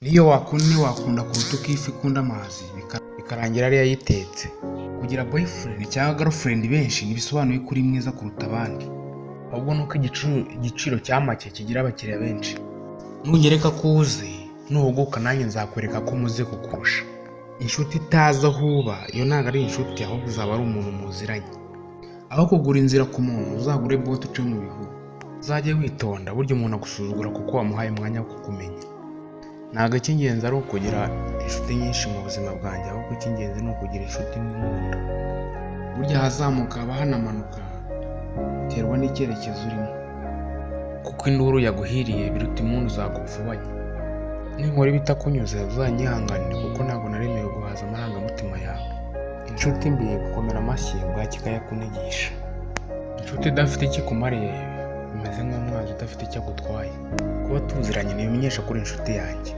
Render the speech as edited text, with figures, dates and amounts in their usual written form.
niyo wakunda kuruta uko ifi ikunda amazi bikarangira ari yayitetse. Kugira boyfriend cyangwa girlfriend benshi ntibisobanuye ko uri mwiza kuruta abandi, ahubwo nuko igiciro cya make kigira abakiriya benshi. Nungereka ko uzi nuhuguka nanjye nzakwereka ko muze kukurusha. Inshuti itazi aho uba iyo ntabwo ari inshuti, ahubwo uzaba ari umuntu muziranye. Aho kugura inzira ku muntu uzagure bote uce mu bihuru. Uzajye witonda, burya umuntu agusuzugura kuko wamuhaye umwanya wo kukumenya. Ntabwo icy'ingenzi ari ukugira inshuti nyinshi mu buzima bwanjye, ahubwo icy'ingenzi ni ukugira inshuti nkunda. Burya ahazamuka haba hanamanuka, biterwa n'icyerekezo urimo, kuko induru yaguhiriye biruta impundu zagupfubanye. Ninkora ibitakunyuze uzanyihanganire, kuko ntabwo naremewe guhaza amarangamutima yawe. Inshuti mbi gukomera amashyi bwacya ikayakunegisha. Inshuti idafite icyo ikumariye bimeze nk'umwanzi udafite icyo agutwaye. Kuba tuziranye ntibimenyesha ko uri inshuti yanjye.